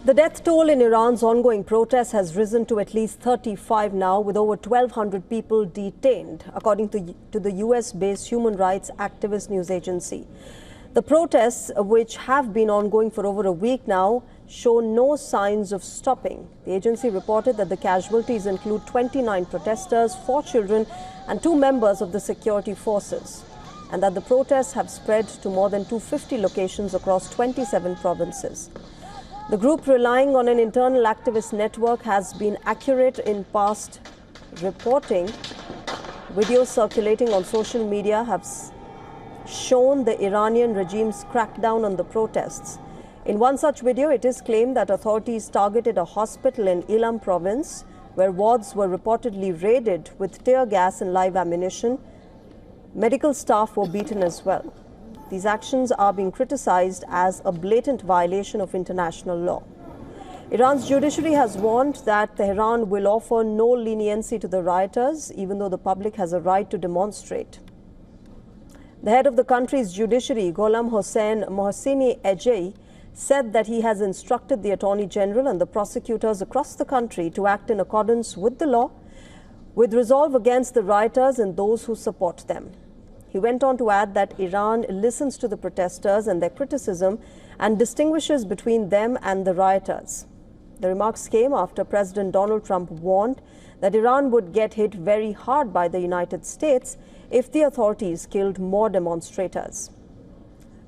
The death toll in Iran's ongoing protests has risen to at least 35 now, with over 1,200 people detained, according to the US-based human rights activist news agency. The protests, which have been ongoing for over a week now, show no signs of stopping. The agency reported that the casualties include 29 protesters, 4 children, and 2 members of the security forces, and that the protests have spread to more than 250 locations across 27 provinces. The group, relying on an internal activist network, has been accurate in past reporting. Videos circulating on social media have shown the Iranian regime's crackdown on the protests. In one such video, it is claimed that authorities targeted a hospital in Ilam province, where wards were reportedly raided with tear gas and live ammunition. Medical staff were beaten as well. These actions are being criticized as a blatant violation of international law. Iran's judiciary has warned that Tehran will offer no leniency to the rioters, even though the public has a right to demonstrate. The head of the country's judiciary, Gholam Hossein Mohseni Ejei, said that he has instructed the Attorney General and the prosecutors across the country to act in accordance with the law, with resolve against the rioters and those who support them. He went on to add that Iran listens to the protesters and their criticism and distinguishes between them and the rioters. The remarks came after President Donald Trump warned that Iran would get hit very hard by the United States if the authorities killed more demonstrators.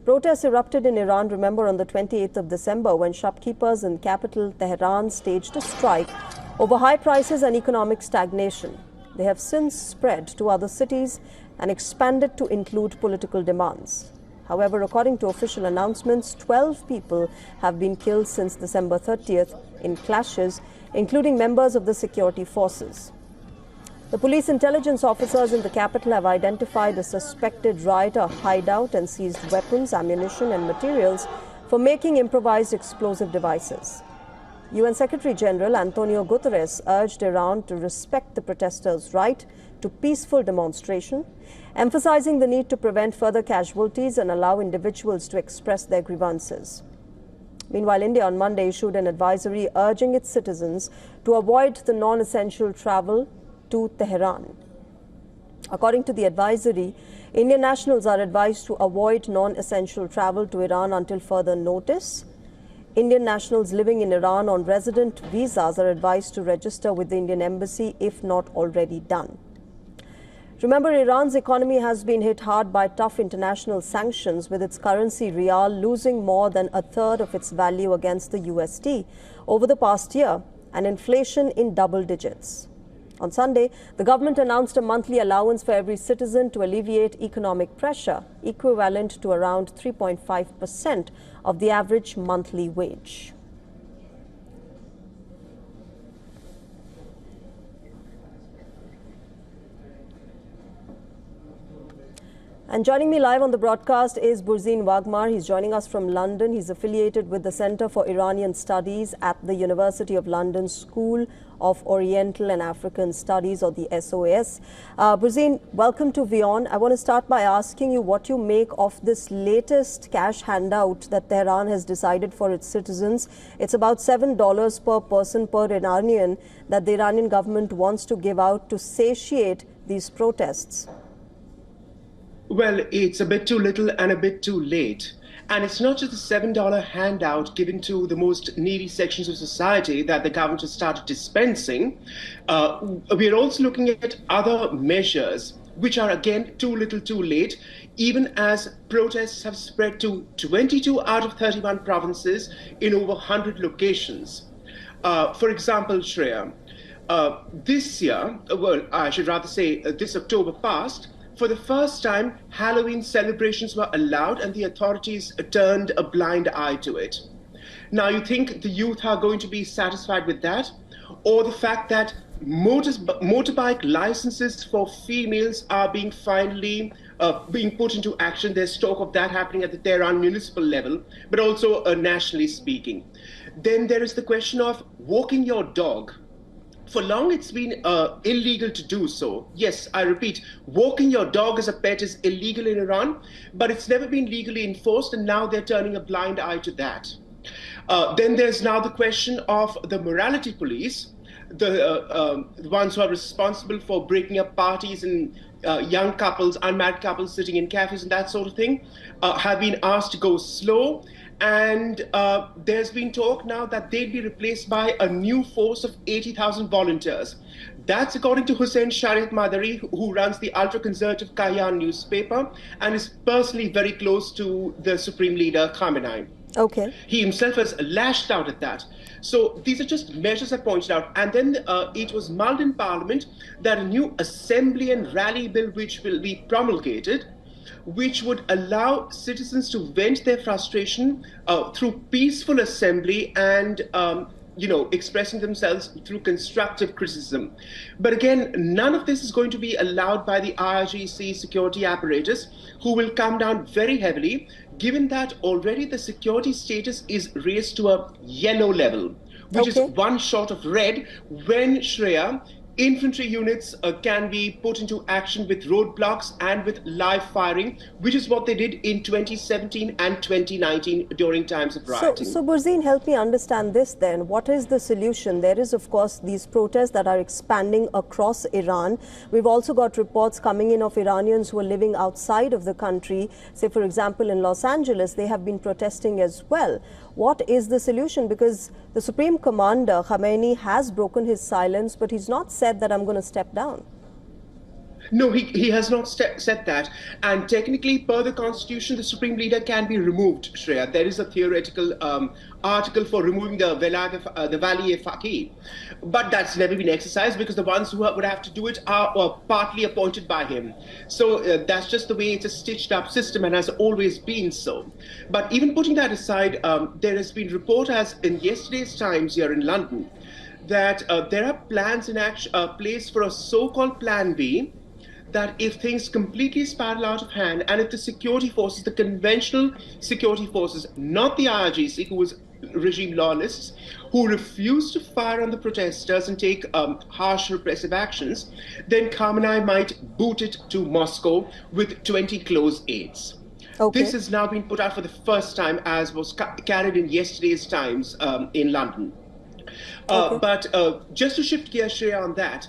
Protests erupted in Iran, remember, on the 28th of December, when shopkeepers in capital Tehran staged a strike over high prices and economic stagnation. They have since spread to other cities and expanded to include political demands. However, according to official announcements, 12 people have been killed since December 30th in clashes, including members of the security forces. The police intelligence officers in the capital have identified a suspected rioter hideout and seized weapons, ammunition, and materials for making improvised explosive devices. UN Secretary General Antonio Guterres urged Iran to respect the protesters' right to peaceful demonstration, emphasizing the need to prevent further casualties and allow individuals to express their grievances. Meanwhile, India on Monday issued an advisory urging its citizens to avoid the non-essential travel to Tehran. According to the advisory, Indian nationals are advised to avoid non-essential travel to Iran until further notice. Indian nationals living in Iran on resident visas are advised to register with the Indian embassy if not already done. Remember, Iran's economy has been hit hard by tough international sanctions, with its currency rial losing more than a third of its value against the USD over the past year, and inflation in double digits. On Sunday, the government announced a monthly allowance for every citizen to alleviate economic pressure, equivalent to around 3.5% of the average monthly wage. And joining me live on the broadcast is Burzin Wagmar. He's joining us from London. He's affiliated with the Centre for Iranian Studies at the University of London School of Oriental and African Studies, or the SOAS. Burzin, welcome to WION. I want to start by asking you what you make of this latest cash handout that Tehran has decided for its citizens. It's about $7 per person per Iranian that the Iranian government wants to give out to satiate these protests. Well, it's a bit too little and a bit too late. And it's not just the $7 handout given to the most needy sections of society that the government has started dispensing. We're also looking at other measures, which are, again, too little, too late, even as protests have spread to 22 out of 31 provinces in over 100 locations. For example, Shreya, this year, well, I should rather say this October past, for the first time, Halloween celebrations were allowed and the authorities turned a blind eye to it. Now, you think the youth are going to be satisfied with that? Or the fact that motorbike licenses for females are being finally being put into action? There's talk of that happening at the Tehran municipal level, but also nationally speaking. Then there is the question of walking your dog. For long, it's been illegal to do so. Yes, I repeat, walking your dog as a pet is illegal in Iran, but it's never been legally enforced, and now they're turning a blind eye to that. Then there's now the question of the morality police, the ones who are responsible for breaking up parties and young couples, unmarried couples sitting in cafes and that sort of thing, have been asked to go slow. And there's been talk now that they'd be replaced by a new force of 80,000 volunteers. That's according to Hussain Shariat Madari, who runs the ultra-conservative Kayan newspaper and is personally very close to the Supreme Leader Khamenei. Okay. He himself has lashed out at that. So these are just measures I pointed out. And then it was mulled in Parliament that a new assembly and rally bill which will be promulgated, which would allow citizens to vent their frustration through peaceful assembly and expressing themselves through constructive criticism. But again, none of this is going to be allowed by the IRGC security apparatus, who will come down very heavily, given that already the security status is raised to a yellow level, which is one short of red, when, Shreya, infantry units can be put into action with roadblocks and with live firing, which is what they did in 2017 and 2019 during times of rioting. So Burzeen, help me understand this then. What is the solution? There is, of course, these protests that are expanding across Iran. We've also got reports coming in of Iranians who are living outside of the country. Say, for example, in Los Angeles, they have been protesting as well. What is the solution? Because the Supreme Commander, Khamenei, has broken his silence, but he's not said that I'm going to step down. No, he has not said that. And technically, per the Constitution, the Supreme Leader can be removed, Shreya. There is a theoretical article for removing the Wali Faqih. But that's never been exercised because the ones who would have to do it are partly appointed by him. So that's just the way it's a stitched up system and has always been so. But even putting that aside, there has been report, as in yesterday's Times here in London, that there are plans in place for a so-called Plan B, that if things completely spiral out of hand, and if the security forces, the conventional security forces, not the IRGC, who was regime loyalists, who refuse to fire on the protesters and take harsh repressive actions, then Khamenei might boot it to Moscow with 20 close aides. Okay. This has now been put out for the first time, as was carried in yesterday's Times in London. But just to shift gears, Shreya, on that,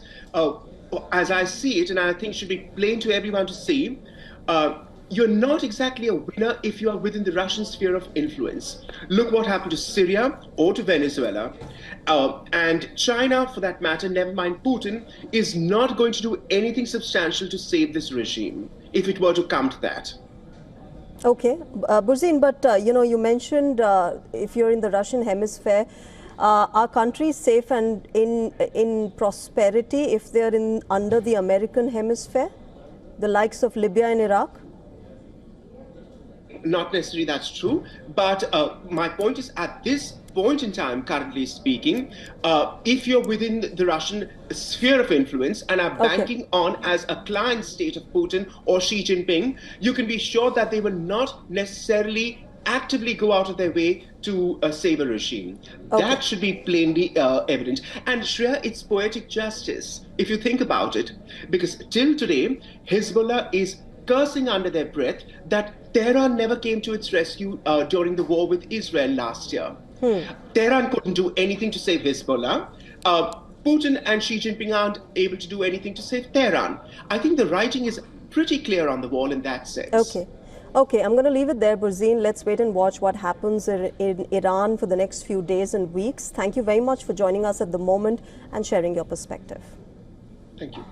as I see it, and I think should be plain to everyone to see, you're not exactly a winner if you are within the Russian sphere of influence. Look what happened to Syria or to Venezuela. And China, for that matter, never mind Putin, is not going to do anything substantial to save this regime, if it were to come to that. Okay, Burzeen, but you mentioned if you're in the Russian hemisphere, are countries safe and in prosperity if they're under the American hemisphere, the likes of Libya and Iraq? Not necessarily that's true, but my point is, at this point in time, currently speaking, if you're within the Russian sphere of influence and are banking on as a client state of Putin or Xi Jinping, you can be sure that they will not necessarily actively go out of their way to save a regime. That should be plainly evident. And Shreya, it's poetic justice, if you think about it, because till today, Hezbollah is cursing under their breath that Tehran never came to its rescue during the war with Israel last year. Tehran couldn't do anything to save Hezbollah. Putin and Xi Jinping aren't able to do anything to save Tehran. I think the writing is pretty clear on the wall in that sense. Okay, I'm going to leave it there, Burzeen. Let's wait and watch what happens in Iran for the next few days and weeks. Thank you very much for joining us at the moment and sharing your perspective. Thank you.